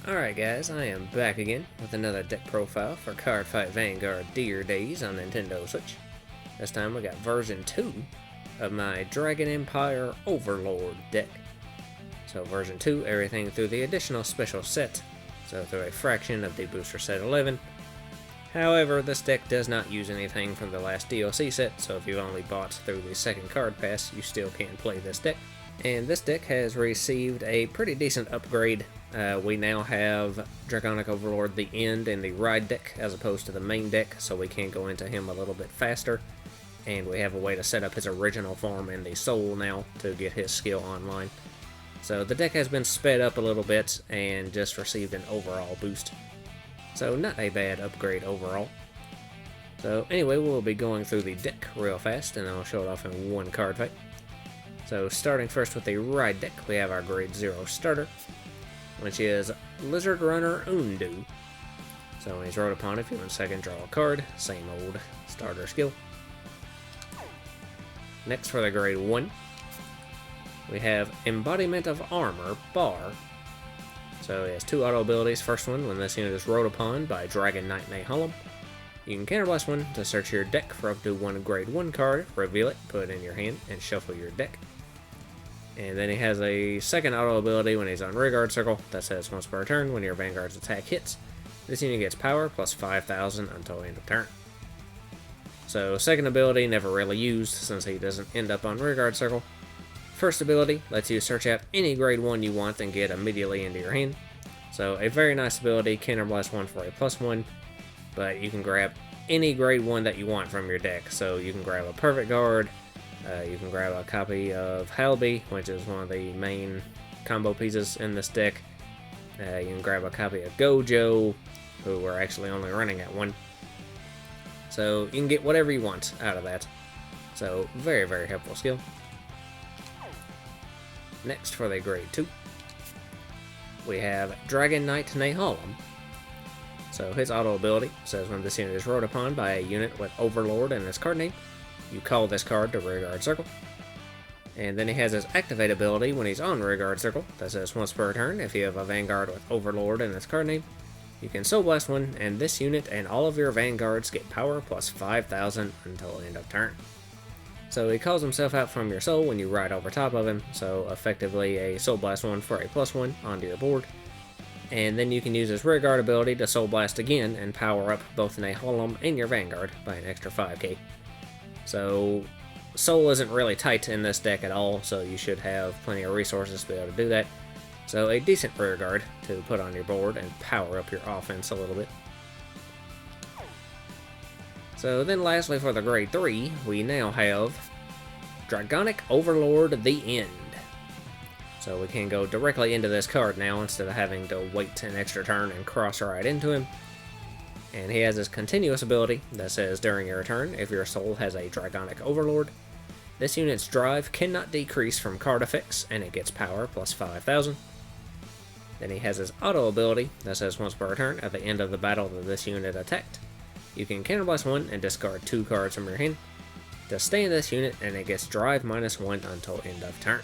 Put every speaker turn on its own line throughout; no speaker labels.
Alright guys, I am back again with another deck profile for Cardfight Vanguard Dear Days on Nintendo Switch. This time we got version 2 of my Dragon Empire Overlord deck. So version 2, everything through the additional special set, so through a fraction of the booster set 11. However, this deck does not use anything from the last DLC set, so if you've only bought through the second card pass, you still can play this deck. And this deck has received a pretty decent upgrade. We now have Dragonic Overlord the End in the ride deck as opposed to the main deck, so we can go into him a little bit faster. And we have a way to set up his original form in the soul now to get his skill online. So the deck has been sped up a little bit and just received an overall boost. So not a bad upgrade overall. So anyway, we'll be going through the deck real fast and then I'll show it off in one card fight. So starting first with the ride deck, we have our grade 0 starter, which is Lizard Runner Undu. So when he's rode upon, if you want second, draw a card. Same old starter skill. Next for the grade 1, we have Embodiment of Armor, Bar. So he has two auto abilities. First one, when this unit is rode upon by Dragon Knight Nahalum, you can counterblast one to search your deck for up to one grade 1 card, reveal it, put it in your hand, and shuffle your deck. And then he has a second auto ability when he's on Rearguard Circle that says once per turn, when your Vanguard's attack hits, this unit gets power plus 5,000 until end of turn. So second ability never really used since he doesn't end up on Rearguard Circle. First ability lets you search out any grade 1 you want and get immediately into your hand. So a very nice ability, counterblast one for a +1, but you can grab any grade 1 that you want from your deck. So you can grab a Perfect Guard, you can grab a copy of Halby, which is one of the main combo pieces in this deck. You can grab a copy of Gojo, who we're actually only running at 1. So you can get whatever you want out of that. So very, very helpful skill. Next for the grade 2, we have Dragon Knight Nahalum. So his auto ability says when this unit is rode upon by a unit with Overlord in its card name, you call this card to Rearguard Circle. And then he has his activate ability when he's on Rearguard Circle that says once per turn, if you have a Vanguard with Overlord in its card name, you can Soul Blast one, and this unit and all of your Vanguards get power plus 5,000 until end of turn. So he calls himself out from your soul when you ride over top of him, so effectively a Soul Blast one for a +1 onto your board. And then you can use his Rearguard ability to Soul Blast again and power up both Nahalum and your Vanguard by an extra 5k. So Soul isn't really tight in this deck at all, so you should have plenty of resources to be able to do that. So a decent Rearguard to put on your board and power up your offense a little bit. So then lastly for the grade 3, we now have Dragonic Overlord the End. So we can go directly into this card now instead of having to wait an extra turn and cross right into him. And he has his continuous ability that says during your turn, if your soul has a Dragonic Overlord, this unit's drive cannot decrease from card effects and it gets power plus 5,000. Then he has his auto ability that says once per turn, at the end of the battle that this unit attacked, you can counterblast one and discard 2 cards from your hand to stay in this unit, and it gets drive -1 until end of turn.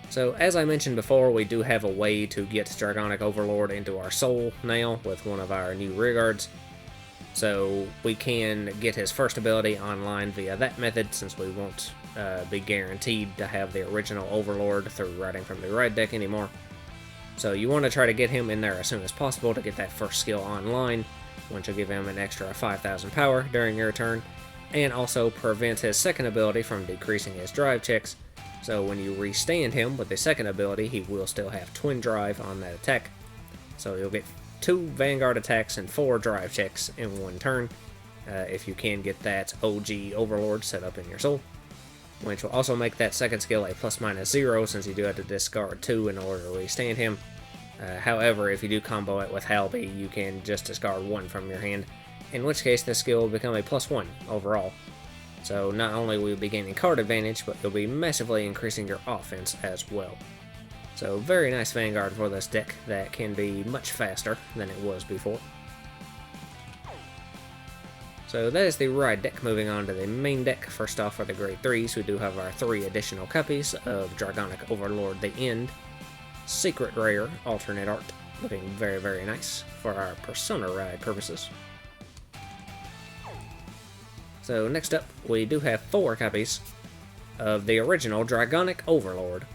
So as I mentioned before, we do have a way to get Dragonic Overlord into our soul now with one of our new Rearguards. So we can get his first ability online via that method, since we won't be guaranteed to have the original Overlord through riding from the ride deck anymore. So you want to try to get him in there as soon as possible to get that first skill online, which will give him an extra 5,000 power during your turn, and also prevent his second ability from decreasing his drive checks. So when you restand him with the second ability, he will still have twin drive on that attack. So you'll get 2 Vanguard attacks and 4 drive checks in one turn, if you can get that OG Overlord set up in your soul, which will also make that second skill a ±0 since you do have to discard 2 in order to restand him. However, if you do combo it with Halby, you can just discard 1 from your hand, in which case this skill will become a +1 overall. So not only will you be gaining card advantage, but you'll be massively increasing your offense as well. So very nice Vanguard for this deck that can be much faster than it was before. So that is the ride deck. Moving on to the main deck. First off for the grade 3s, we do have our 3 additional copies of Dragonic Overlord the End, Secret Rare Alternate Art, looking very, very nice for our Persona Ride purposes. So next up, we do have 4 copies of the original Dragonic Overlord.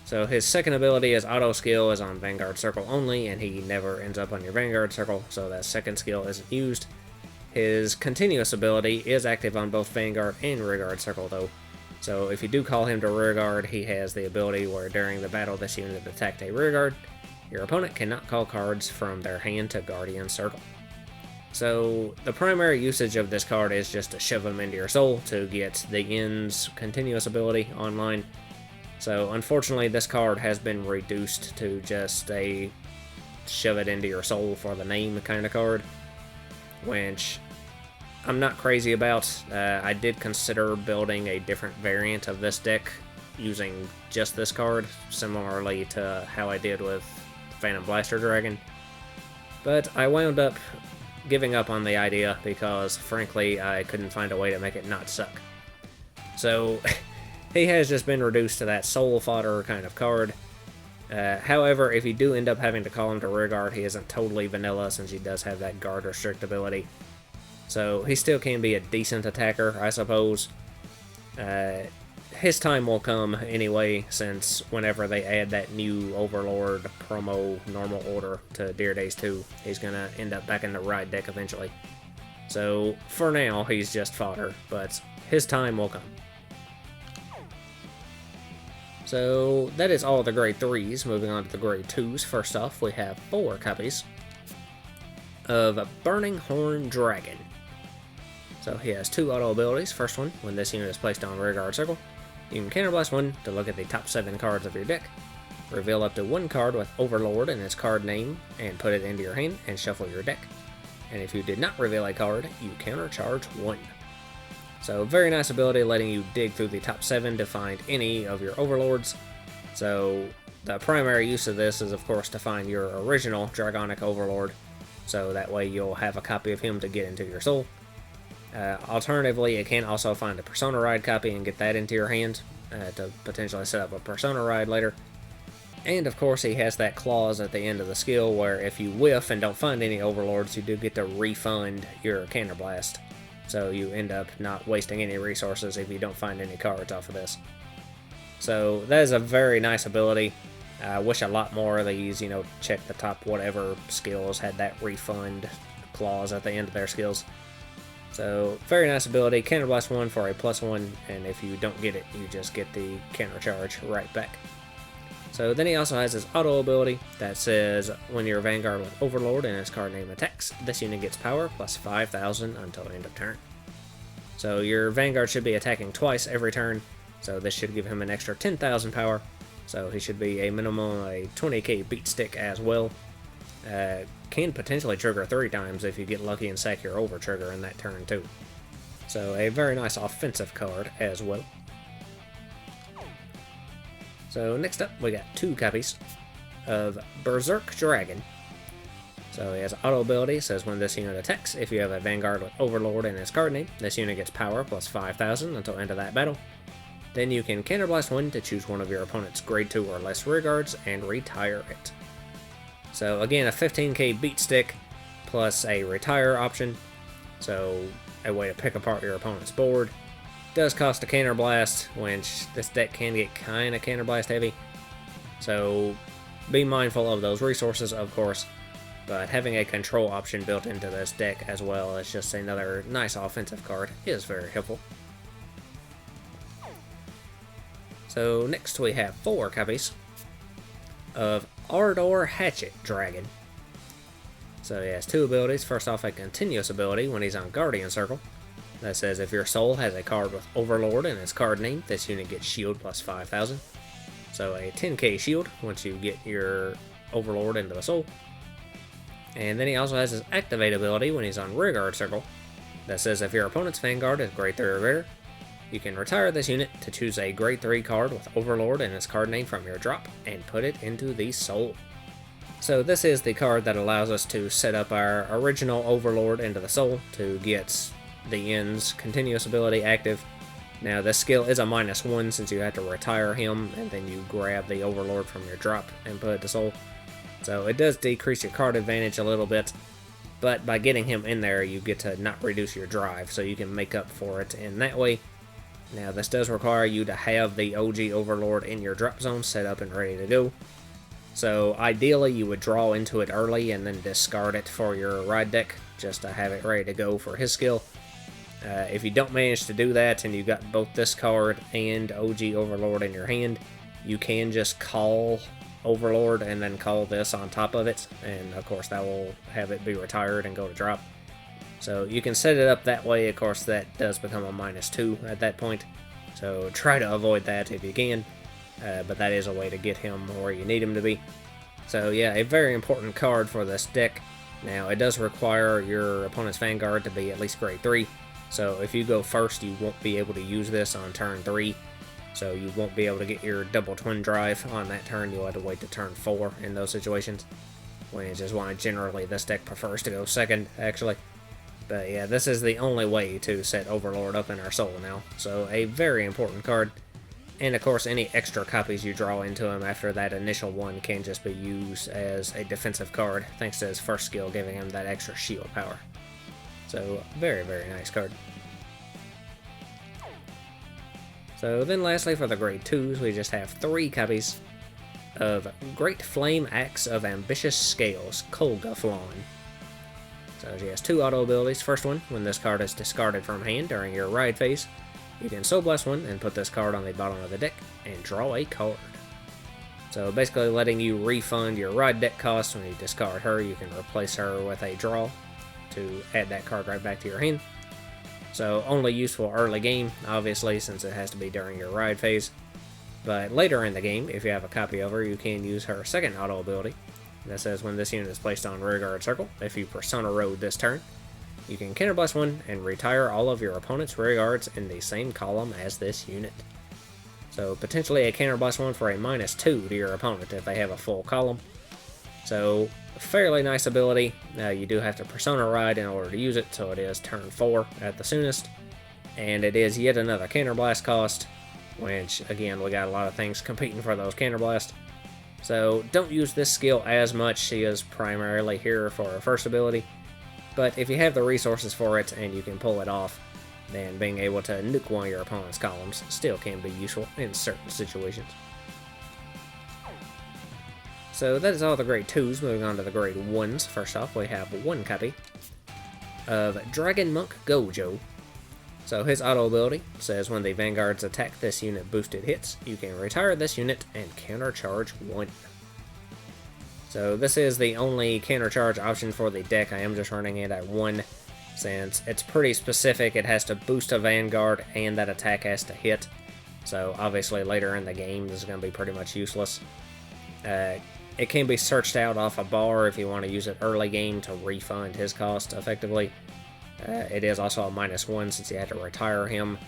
So his second ability is auto skill is on Vanguard Circle only, and he never ends up on your Vanguard Circle, so that second skill isn't used. His continuous ability is active on both Vanguard and Rearguard Circle though, so if you do call him to Rearguard, he has the ability where during the battle this unit attacked a Rearguard, your opponent cannot call cards from their hand to Guardian Circle. So the primary usage of this card is just to shove him into your soul to get the End's continuous ability online. So unfortunately this card has been reduced to just a shove it into your soul for the name kind of card, which I'm not crazy about. I did consider building a different variant of this deck using just this card, similarly to how I did with Phantom Blaster Dragon, but I wound up giving up on the idea because frankly I couldn't find a way to make it not suck. So he has just been reduced to that soul fodder kind of card. However, if you do end up having to call him to Rearguard, he isn't totally vanilla since he does have that guard restrict ability. So he still can be a decent attacker, I suppose. His time will come anyway, since whenever they add that new Overlord promo normal order to Dear Days 2, he's going to end up back in the Ride deck eventually. So for now, he's just fodder, but his time will come. So that is all the grade 3s. Moving on to the grade 2s. First off, we have 4 copies of Burning Horn Dragon. So he has 2 auto abilities. First one, when this unit is placed on Rearguard Circle, you can counterblast 1 to look at the top 7 cards of your deck, reveal up to 1 card with Overlord in its card name, and put it into your hand and shuffle your deck. And if you did not reveal a card, you countercharge 1. So very nice ability, letting you dig through the top 7 to find any of your Overlords. So the primary use of this is of course to find your original Dragonic Overlord, so that way you'll have a copy of him to get into your soul. Alternatively, it can also find a Persona Ride copy and get that into your hand to potentially set up a Persona Ride later. And of course he has that clause at the end of the skill where if you whiff and don't find any Overlords, you do get to refund your Counterblast. So you end up not wasting any resources if you don't find any cards off of this. So that is a very nice ability. I wish a lot more of these, check the top whatever skills had that refund clause at the end of their skills. So very nice ability. Counterblast 1 for a +1, and if you don't get it, you just get the countercharge right back. So then he also has his auto ability that says when your Vanguard with Overlord and its card name attacks, this unit gets power plus 5,000 until end of turn. So your Vanguard should be attacking twice every turn, so this should give him an extra 10,000 power. So he should be a minimum of a 20k beat stick as well. Can potentially trigger 3 times if you get lucky and sack your over trigger in that turn too. So a very nice offensive card as well. So next up we got 2 copies of Berserk Dragon. So he has auto ability, says when this unit attacks, if you have a Vanguard with Overlord in its card name, this unit gets power plus 5,000 until end of that battle. Then you can counterblast 1 to choose one of your opponent's grade 2 or less rearguards and retire it. So again, a 15k beat stick plus a retire option, so a way to pick apart your opponent's board. Does cost a counterblast, which this deck can get kind of counterblast heavy, so be mindful of those resources of course, but having a control option built into this deck as well as just another nice offensive card is very helpful. So next we have 4 copies of Ardor Hatchet Dragon. So he has 2 abilities. First off, a continuous ability when he's on Guardian Circle. That says if your soul has a card with Overlord in its card name, this unit gets shield plus 5,000. So a 10k shield once you get your Overlord into the soul. And then he also has his activate ability when he's on Rearguard Circle. That says if your opponent's Vanguard is grade 3 or greater, you can retire this unit to choose a grade 3 card with Overlord and its card name from your drop and put it into the soul. So this is the card that allows us to set up our original Overlord into the soul to get the End's continuous ability active. Now this skill is a -1 since you have to retire him and then you grab the Overlord from your drop and put it to soul. So it does decrease your card advantage a little bit, but by getting him in there, you get to not reduce your drive, so you can make up for it in that way. Now, this does require you to have the OG Overlord in your drop zone set up and ready to go. So ideally, you would draw into it early and then discard it for your ride deck, just to have it ready to go for his skill. If you don't manage to do that and you got both this card and OG Overlord in your hand, you can just call Overlord and then call this on top of it, and of course that will have it be retired and go to drop. So you can set it up that way. Of course that does become a -2 at that point, so try to avoid that if you can, but that is a way to get him where you need him to be. So yeah, a very important card for this deck. Now it does require your opponent's Vanguard to be at least grade 3, so if you go first you won't be able to use this on turn 3. So you won't be able to get your double twin drive on that turn. You'll have to wait to turn 4 in those situations, which is why generally this deck prefers to go second, actually. But yeah, this is the only way to set Overlord up in our soul now. So a very important card. And of course, any extra copies you draw into him after that initial one can just be used as a defensive card, thanks to his first skill giving him that extra shield power. So very, very nice card. So then lastly, for the grade 2s, we just have 3 copies of Great Flame Axe of Ambitious Scales, Kolgaflon. So she has 2 auto abilities. First one, when this card is discarded from hand during your ride phase, you can Soul Blast one and put this card on the bottom of the deck and draw a card. So basically letting you refund your ride deck cost. When you discard her, you can replace her with a draw to add that card right back to your hand. So only useful early game, obviously, since it has to be during your ride phase. But later in the game, if you have a copy of her, you can use her second auto ability. That says when this unit is placed on rearguard circle, if you Persona Road this turn, you can counterblast one and retire all of your opponent's rearguards in the same column as this unit. So potentially a counterblast one for a -2 to your opponent if they have a full column. So fairly nice ability. You do have to Persona Ride in order to use it, so it is turn 4 at the soonest. And it is yet another counterblast cost, which again, we got a lot of things competing for those counterblast. So don't use this skill as much. She is primarily here for her first ability. But if you have the resources for it and you can pull it off, then being able to nuke one of your opponent's columns still can be useful in certain situations. So that is all the grade 2s. Moving on to the grade 1s. First off, we have 1 copy of Dragon Monk Gojo. So his auto ability says when the Vanguards attack this unit boosted hits, you can retire this unit and countercharge 1. So this is the only countercharge option for the deck. I am just running it at 1 since it's pretty specific. It has to boost a Vanguard and that attack has to hit. So obviously later in the game this is going to be pretty much useless. It can be searched out off a bar if you want to use it early game to refund his cost effectively. It is also a -1 since you had to retire him.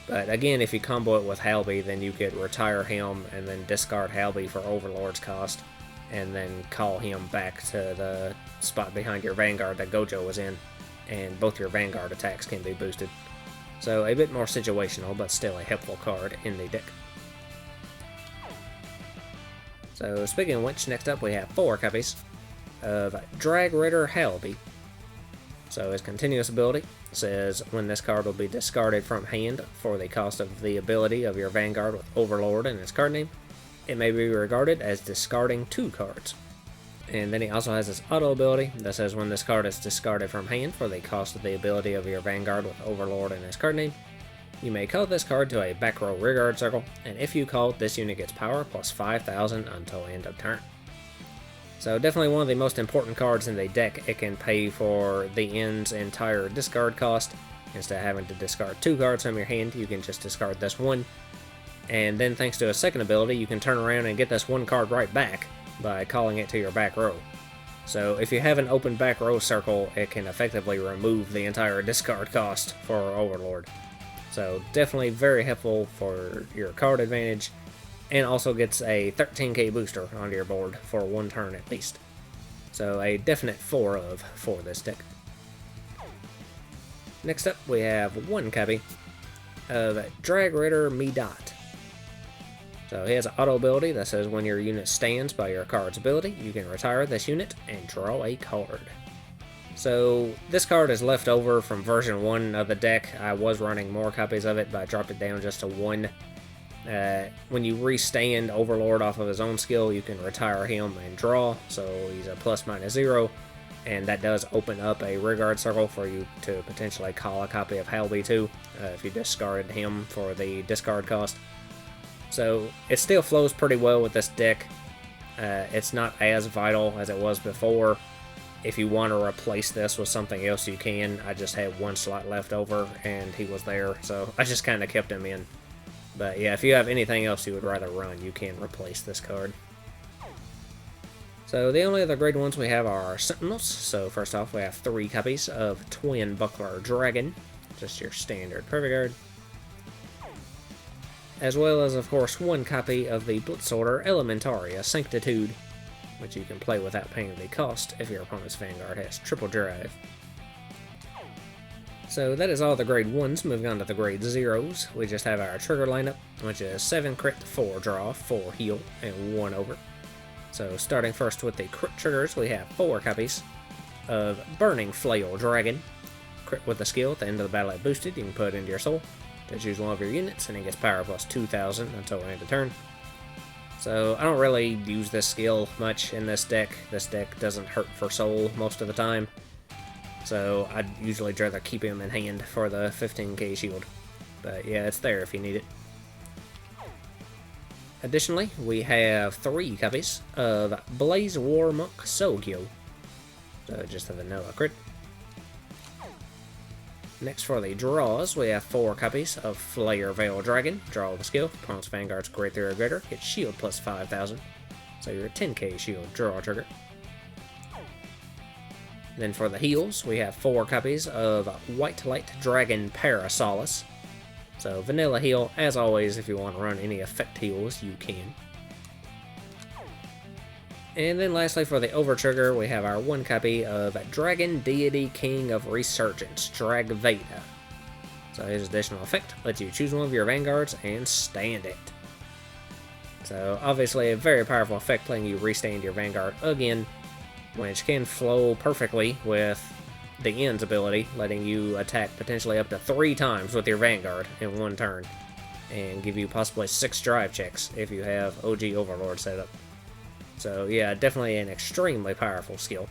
But again, if you combo it with Halby, then you could retire him and then discard Halby for Overlord's cost, and then call him back to the spot behind your Vanguard that Gojo was in, and both your Vanguard attacks can be boosted. So a bit more situational, but still a helpful card in the deck. So speaking of which, next up we have 4 copies of Drag Ritter Halby. So his continuous ability says when this card will be discarded from hand for the cost of the ability of your Vanguard with Overlord in its card name, it may be regarded as discarding 2 cards. And then he also has his auto ability that says when this card is discarded from hand for the cost of the ability of your Vanguard with Overlord in its card name, you may call this card to a back row rearguard circle, and if you call, this unit gets power plus 5,000 until end of turn. So definitely one of the most important cards in the deck. It can pay for the end's entire discard cost. Instead of having to discard 2 cards from your hand, you can just discard this 1. And then thanks to a second ability, you can turn around and get this 1 card right back by calling it to your back row. So if you have an open back row circle, it can effectively remove the entire discard cost for Overlord. So definitely very helpful for your card advantage, and also gets a 13k booster onto your board for 1 turn at least. So a definite 4 of for this deck. Next up we have 1 copy of Drag Ritter Midot. So he has an auto ability that says when your unit stands by your card's ability, you can retire this unit and draw a card. So this card is left over from version 1 of the deck. I was running more copies of it, but I dropped it down just to 1. When you restand Overlord off of his own skill, you can retire him and draw, so he's a +/-0, and that does open up a rearguard circle for you to potentially call a copy of Halby too, if you discarded him for the discard cost. So it still flows pretty well with this deck. It's not as vital as it was before. If you want to replace this with something else, you can. I just had 1 slot left over, and he was there, so I just kind of kept him in. But yeah, if you have anything else you would rather run, you can replace this card. So the only other grade ones we have are Sentinels. So first off, we have 3 copies of Twin Buckler Dragon, just your standard Perfect Guard. As well as, of course, 1 copy of the Blitz Order Elementaria Sanctitude, which you can play without paying the cost if your opponent's Vanguard has triple drive. So that is all the grade 1s. Moving on to the grade 0s, we just have our trigger lineup, which is 7 crit, 4 draw, 4 heal, and 1 over. So starting first with the crit triggers, we have 4 copies of Burning Flail Dragon. Crit with the skill at the end of the battle at boosted, you can put it into your soul to choose one of your units, and it gets power plus 2,000 until end of turn. So I don't really use this skill much in this deck. This deck doesn't hurt for soul most of the time, so I'd usually rather keep him in hand for the 15k shield. But yeah, it's there if you need it. Additionally, we have 3 copies of Blaze War Monk Sogyo. So just a vanilla crit. Next for the draws, we have 4 copies of Flare Veil Dragon. Draw the skill. Opponent's Vanguard's grade 3 or greater. Get shield plus 5,000. So you're a 10k shield draw trigger. Then for the heals, we have 4 copies of White Light Dragon Parasolus. So vanilla heal, as always, if you want to run any effect heals, you can. And then lastly for the over trigger, we have our 1 copy of Dragon Deity King of Resurgence, Dragveda. So his additional effect lets you choose one of your Vanguards and stand it. So obviously a very powerful effect letting you restand your Vanguard again, which can flow perfectly with the End's ability, letting you attack potentially up to 3 times with your Vanguard in 1 turn, and give you possibly 6 drive checks if you have OG Overlord set up. So yeah, definitely an extremely powerful skill.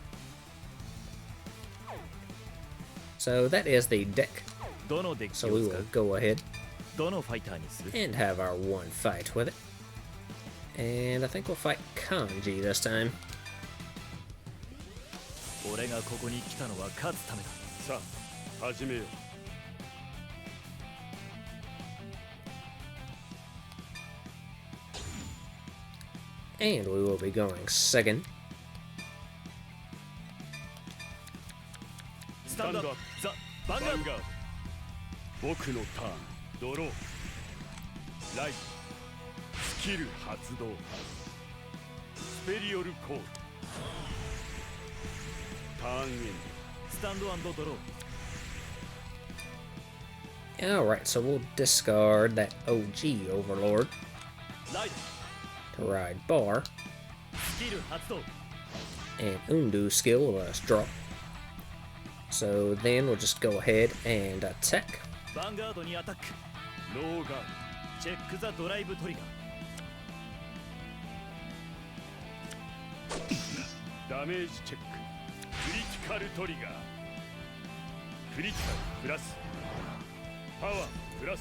So that is the deck. So we will go ahead and have our 1 fight with it. And I think we'll fight Kanji this time. And we will be going second.
Stand up, the Vanguard. Boku no turn, draw. Light. Skill発動. Sperial call. Turn in. Stand and draw.
Alright, so we'll discard that OG Overlord to ride Bar. And undo skill will let us draw. So then we'll just go ahead and attack.
Vanguard ni attack. No guard. Check the drive trigger. Damage check. Critical trigger. Critical plus. Power plus.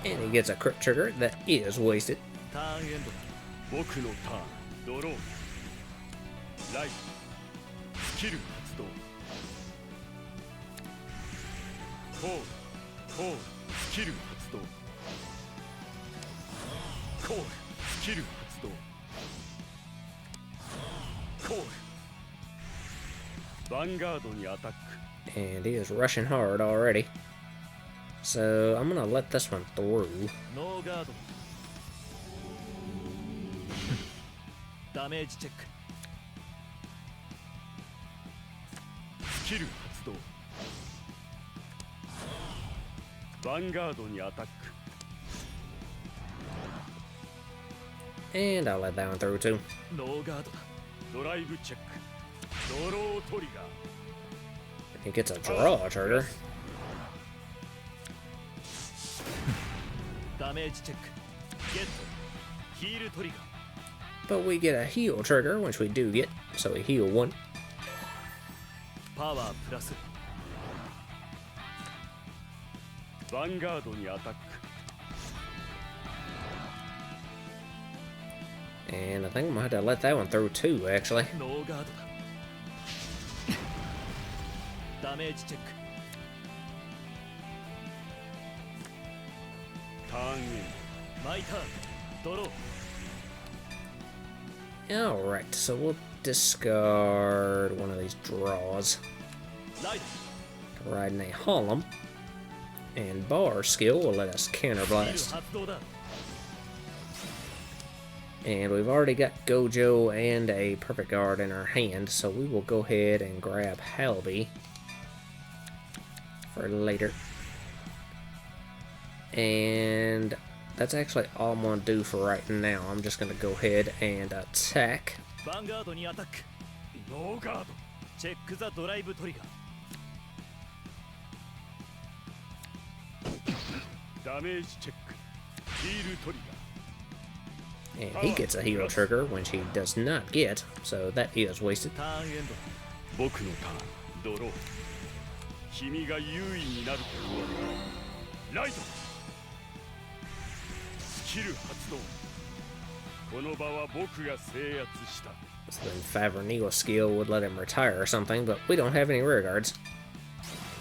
And he gets a crit trigger that is wasted.
Turn end. Boku no turn. Draw. Light. Skill発動. Call. Skill 発動. Call. Skill 発動. Call. Vanguard に attack.
And he is rushing hard already. So I'm gonna let this one through.
No guard. Damage check. Skill 発動. Vanguard に attack.
And I'll let that one through too.
ノーガードだ。ドライブチェック。ドロートリガー。
He gets a draw trigger.
ダメージチェック。ゲット。ヒールトリガー。
But we get a heal trigger, which we do get. So we heal 1.
パワープラス。ヴァンガードにアタック。
And I think I'm gonna have to let that one through too, actually.
ノーガードだ。ダメージチェック。ターンエンド。マイターン。ドロー。
Alright, so we'll discard one of these draws.
ライド。
Riding a Holm. And bar skill will let us
ヒール
counterblast.
発動だ。
And we've already got Gojo and a Perfect Guard in our hand, so we will go ahead and grab Halby for later. And that's actually all I'm going to do for right now. I'm just going to go ahead and attack.
ヴァンガードにアタック。ノーガード。チェックザドライブトリガー。ダメージチェック。ヒールトリガー。
And he gets a heal trigger, which he does not get, so that is wasted.
ターンエンド。僕のターン。ドロー。君が優位になると言われた。ライト。スキル発動。この場は僕が制圧した。
So then Favreneal skill would let him retire or something, but we don't have any rear guards.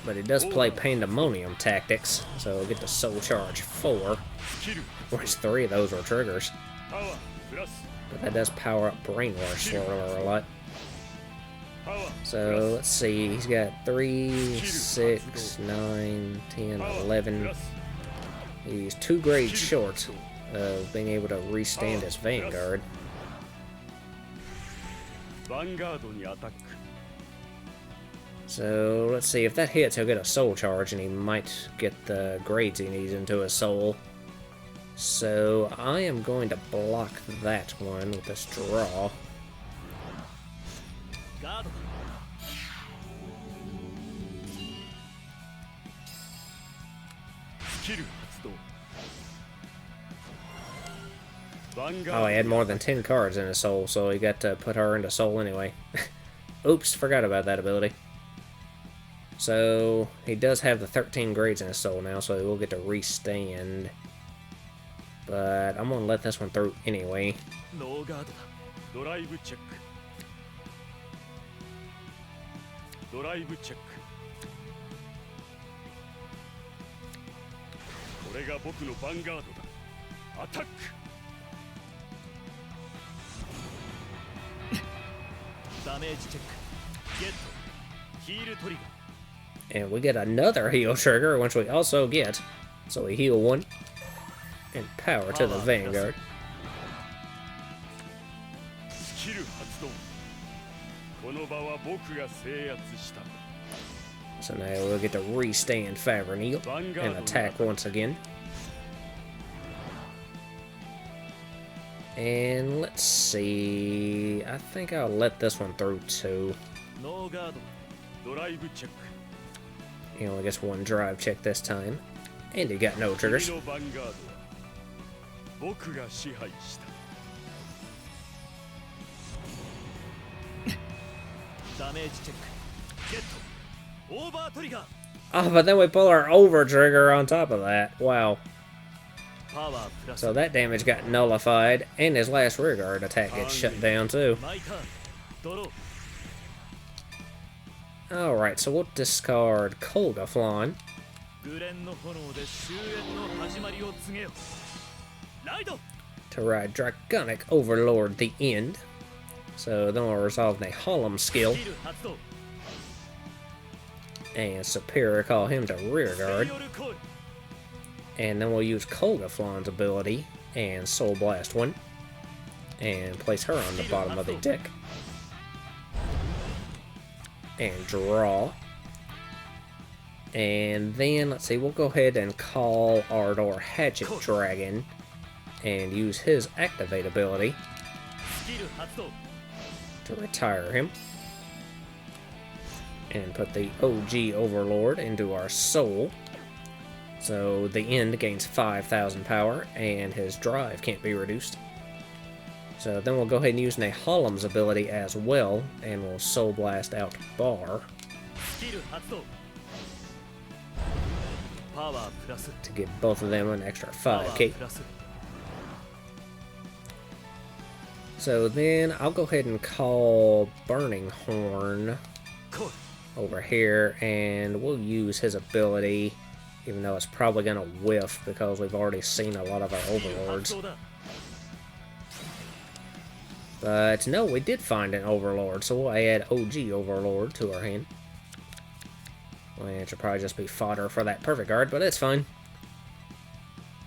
But he does play Pandemonium Tactics, so we'll get the Soul Charge 4,
スキル。
which 3 of those are triggers.
パワープラス。
But that does power up Brainwash Swirler a lot.
パワー。
So let's see, he's got 3, 6, 9, 10, 11. He's 2 grades short of being able to restand his Vanguard.
ヴァンガードにアタック。
So let's see, if that hits, he'll get a Soul Charge and he might get the grades he needs into his soul. So I am going to block that one with this draw.
ガード。スキル発動。
Oh, he had more than 10 cards in his soul, so he got to put her into soul anyway. Oops, forgot about that ability. So he does have the 13 grades in his soul now, so he will get to restand. But I'm going to let this one through anyway.
ノーガードだ。ドライブチェック。ドライブチェック。これが僕のヴァンガードだ。アタック。ダメージチェック。ゲット。ヒールトリガー。
And we get another heal trigger, which we also get. So we heal 1. And power to the Vanguard.
スキル発動。この場は僕が制圧した。
So now we'll get to restand Favreneal and attack once again. And let's see, I think I'll let this one through too.
ノーガード。ドライブチェック。
He only gets 1 drive check this time. And he got no triggers.
君のヴァンガードは僕が支配した。ダメージチェック。ゲット。オーバートリガー。
Oh, but then we pull our over trigger on top of that. Wow.
パワープラス。
So that damage got nullified, and his last rear guard attack gets shut down too.
マイターン。ドロー。
Alright, so we'll discard Kolgaflon.
グレンの炎で終焉の始まりを告げよ。ライド。
To ride Dragonic Overlord the End. So then we'll resolve a Holm skill
スキル発動。
and Superior call him to rear
スペ
guard.
リオルコール。
And then we'll use Kolgaflon's ability and Soul Blast 1 and place her on the bottom of the deck. And draw. And then, let's see, we'll go ahead and call Ardor Hatchet Dragon and use his activate ability to retire him. And put the OG Overlord into our soul. So the End gains 5,000 power, and his drive can't be reduced. So then we'll go ahead and use Nehalem's ability as well, and we'll Soul Blast out Bar to give both of them an extra 5k. So then I'll go ahead and call Burning Horn over here, and we'll use his ability, even though it's probably going to whiff because we've already seen a lot of our Overlords. But no, we did find an Overlord, so we'll add OG Overlord to our hand. Which will probably just be fodder for that Perfect Guard, but it's fine.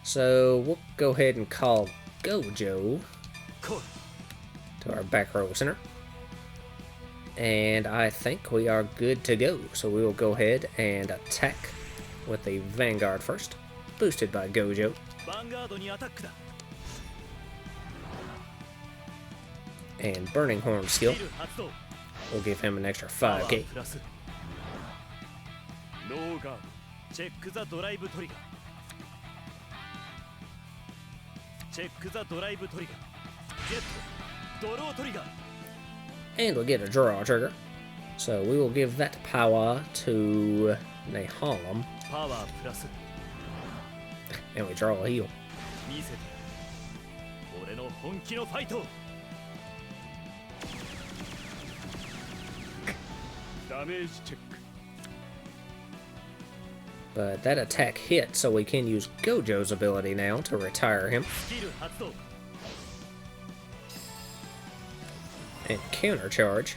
So we'll go ahead and call Gojo to our back row center. And I think we are good to go. So we will go ahead and attack with the Vanguard first, boosted by Gojo. And Burning Horn skill will give him an extra 5k. And we'll get a draw trigger. So we will give that power to Nehalem. And we draw a heal. But that attack hit, so we can use Gojo's ability now to retire him. And countercharge.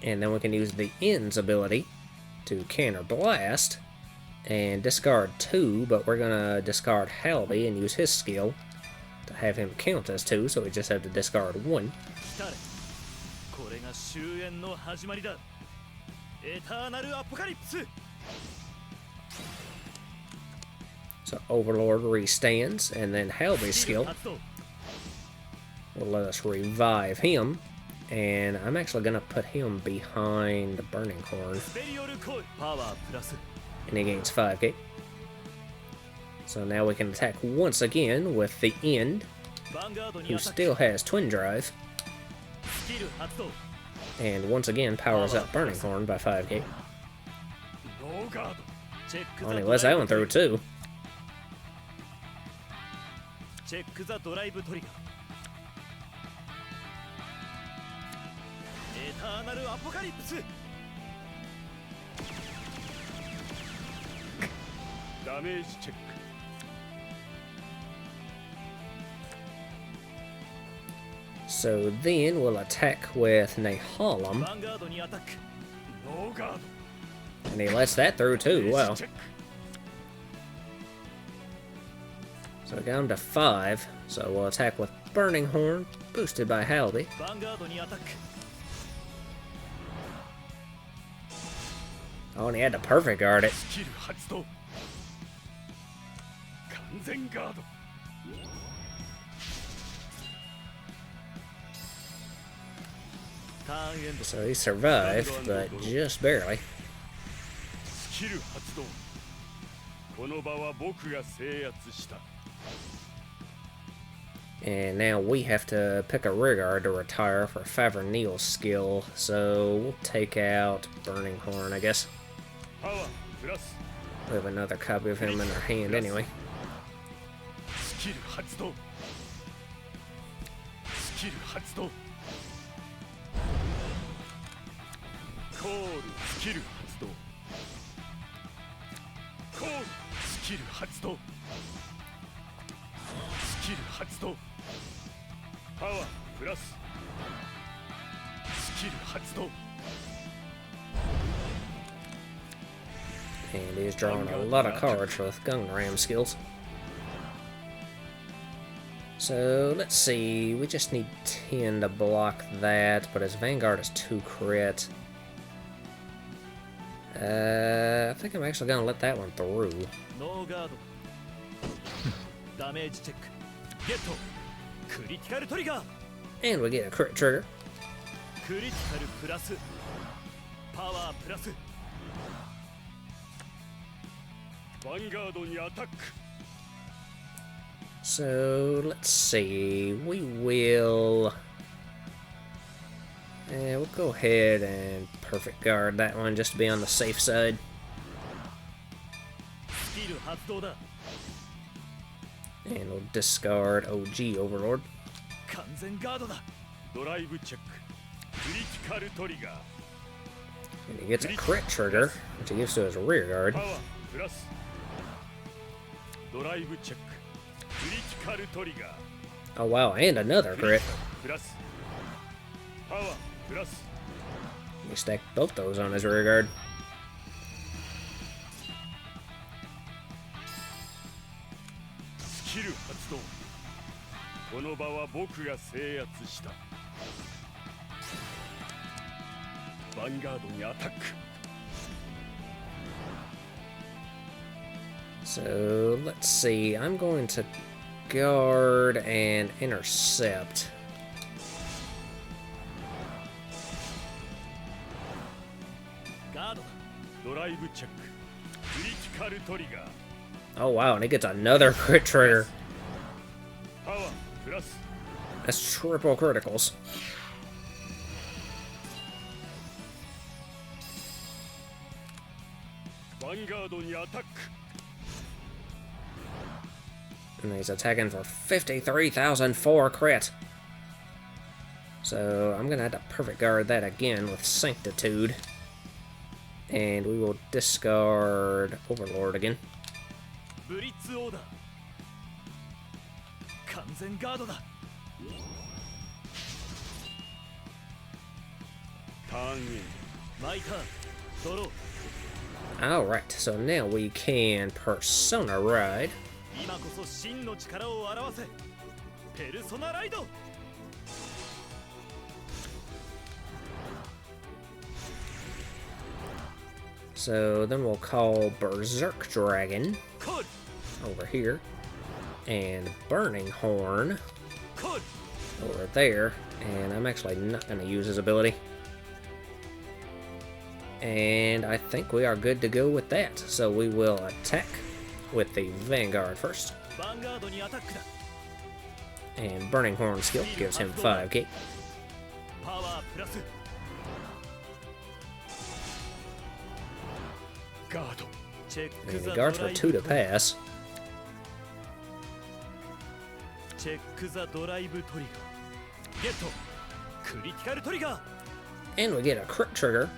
And then we can use the End's ability to counter blast and discard 2, but we're gonna discard Halby and use his skill to have him count as 2, so we just have to discard 1. So Overlord restands, and then Halby's skill will let us revive him. And I'm actually going to put him behind the Burning Horn. And he gains 5k. So now we can attack once again with the End, who still has Twin Drive. And once again powers up Burning Horn by 5k. Only lets that one through too. So then we'll attack with Nehalem. And he lets that through too, wow. So down to 5. So we'll attack with Burning Horn, boosted by Halby. Oh, and he had to perfect guard it. So he survived, but just barely. And now we have to pick a rearguard to retire for Favreneal's skill, so we'll take out Burning Horn, I guess. We have another copy of him in our hand anyway. And he's drawing a lot of cards with Gungram skills. So let's see, we just need 10 to block that, but his Vanguard is 2 crit. I think I'm actually gonna let that one through.
ゲットクリティカルトリガー
And we get a crit trigger.
クリティカルプラスパワープラスヴァンガードにアタック
So let's see. We'll go ahead and perfect guard that one just to be on the safe side.
スキル発動だ
And we'll discard OG Overlord.
完全ガードだドライブチェッククリティカルトリガー
And he gets a crit trigger, which he gives to his rear guard.
パワープラスドライブチェッククリティカルトリガー
Oh wow, and another crit.
プラスパワープラス
He stacked both those on his rear guard.
スキル発動この場は僕が制圧したヴァンガードにアタック
So let's see. I'm going to guard and intercept.
ガードだドライブチェッククリティカルトリガー
Oh wow, and he gets another crit trigger.
パワープラス
That's triple criticals.
ヴァンガードにアタック
And he's attacking for 53,004 crit. So I'm gonna have to perfect guard that again with Sanctitude. And we will discard Overlord again.
ブリッツオーダー完全ガードだターンインマイターンドロー
Alright, so now we can Persona Ride.
今こそ真の力を表せペルソナライド
So then we'll call Berserk Dragon
コール
over here. And Burning Horn
コール
over there. And I'm actually not going to use his ability. And I think we are good to go with that. So we will attack with the Vanguard first.
ヴァンガードにアタックだ
And Burning Horn skill gives him 5k.
パワープラスガードチェッ
And
ク
he
ザ
guards
ド
for
ライ
2 to
ブ
pass.
チェックザドライブトリガーゲットクリティカルトリガー
And we get a crit trigger.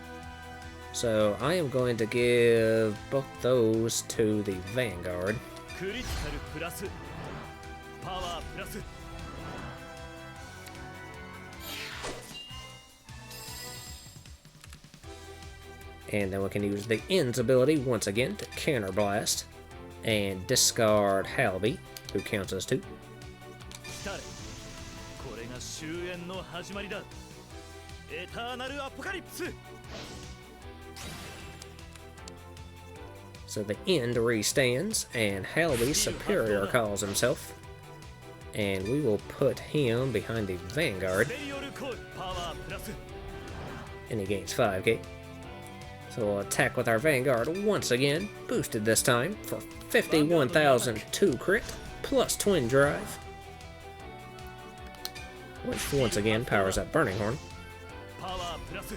So I am going to give both those to the Vanguard.
クリティカルプラスパワープラス
And then we can use the End's ability once again to counter blast. And discard Halby, who counts as 2.
来たれこれが終焉の始まりだエターナルアポカリプス
So the End restands, and Halby Superior calls himself. And we will put him behind the Vanguard,
ベリオルコールパワープラス
and he gains 5k. So we'll attack with our Vanguard once again, boosted this time for 51,002 crit, plus Twin Drive. Which once again powers up Burning Horn.
パワープラス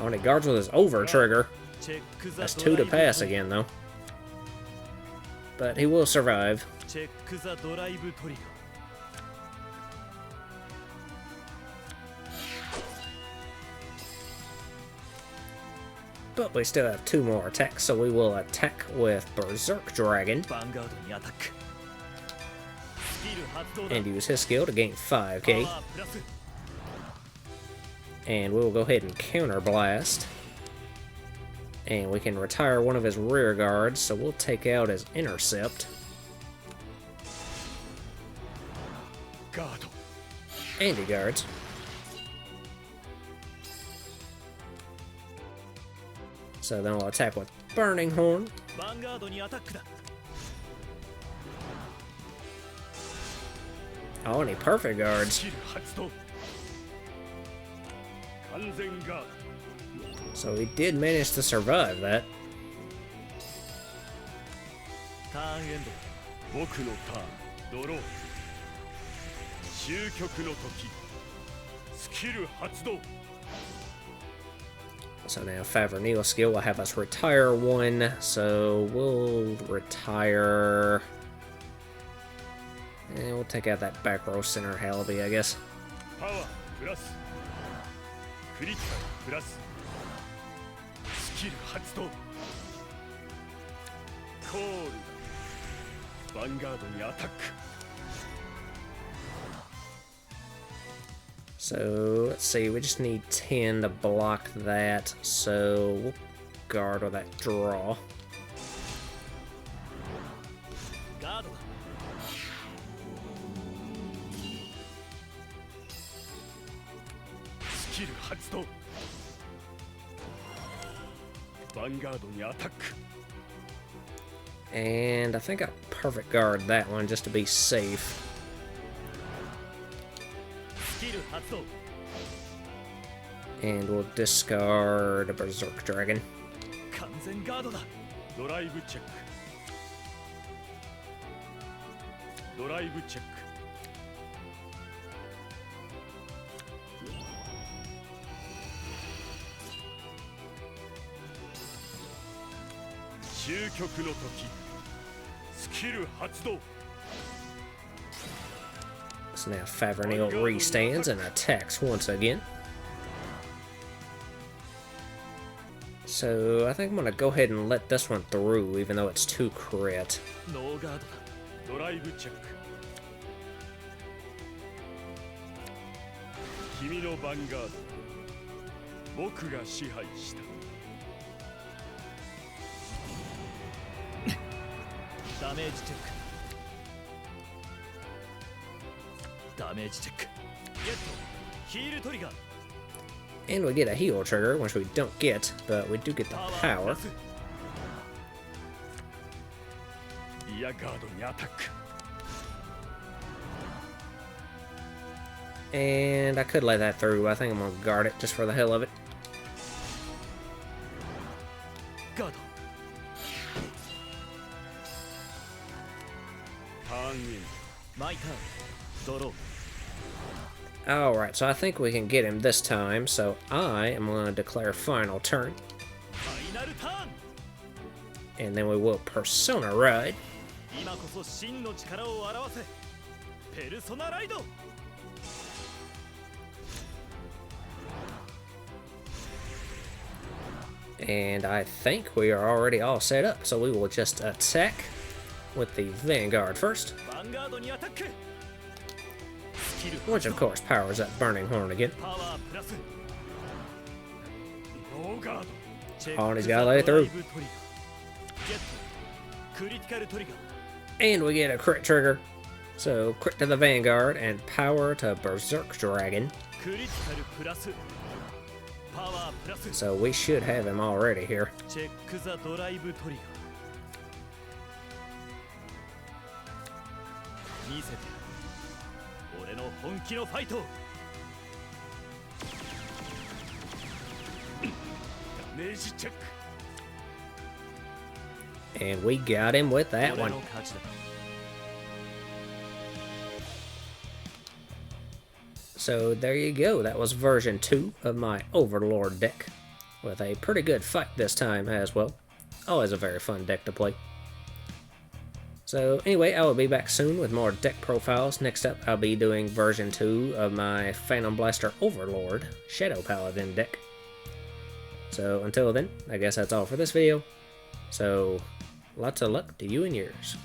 Oh, and he guards with his over trigger.
チェックザ
That's
ド
2 to
ライブ
pass again, though. But he will survive.
チェックザドライブトリガー
But we still have 2 more attacks, so we will attack with Berserk Dragon
ヴァンガードにアタックスキル発動だ
and use his skill to gain 5k.
パワープラス
And we will go ahead and counter blast. And we can retire one of his rear guards, so we'll take out his intercept.
ガード
And he guards. So then we'll attack with Burning Horn.
ヴァンガードにアタックだ
Oh, and he perfect guards.
スキル発動完全ガー
So he did manage to survive that.
ドターンエンド僕のターンドロー終局の時スキル発動
So now FuRyu skill will have us retire one, so we'll retire... And we'll take out that back row center Halaby, I guess.
パワープラスクリティカルプラススキル発動コールだヴァンガードにアタック
So, let's see, we just need 10 to block that, so we'll guard with that draw.
ガードだスキル発動ヴァンガードにアタック
And I think I'll perfect guard that one just to be safe.
スキル発動
And we'll discard a Berserk Dragon.
完全ガードだドライブチェックドライブチェック終局の時スキル発動
So now FuRyu restands and attacks once again. So I think I'm gonna go ahead and let this one through, even though it's 2 crit.
ノーガードだドライブチェック君のヴァンガード僕が支配したダメージチェックダメージチェックゲットヒールトリガー
And we get a heal trigger, which we don't get, but we do get the power.
リアガードにアタック
And I could let that through. I think I'm gonna guard it just for the hell of it.
ガードターンインマイターンドロー
Alright, so I think we can get him this time, so I am going to declare final turn.
ファイナルターン
And then we will Persona Ride.
今こそ真の力を表せペルソナライド
And I think we are already all set up, so we will just attack with the Vanguard first.
ヴァンガードにアタック
Which of course powers that Burning Horn again.
パワープラスノーガード
Oh, and he's gotta let it through.
ゲットクリティカルトリガー
And we get a crit trigger. So crit to the Vanguard and power to Berserk Dragon.
クリティカルプラスパワープラス
So we should have him already here.
チェックザドライブトリガー見せて俺の本気のファイトダメージチェック
And we got him with that
俺
one.
の勝ちだ
So there you go, that was version 2 of my Overlord deck, with a pretty good fight this time as well. Always a very fun deck to play. So anyway, I will be back soon with more deck profiles. Next up, I'll be doing version 2 of my Phantom Blaster Overlord Shadow Paladin deck. So until then, I guess that's all for this video. So lots of luck to you and yours.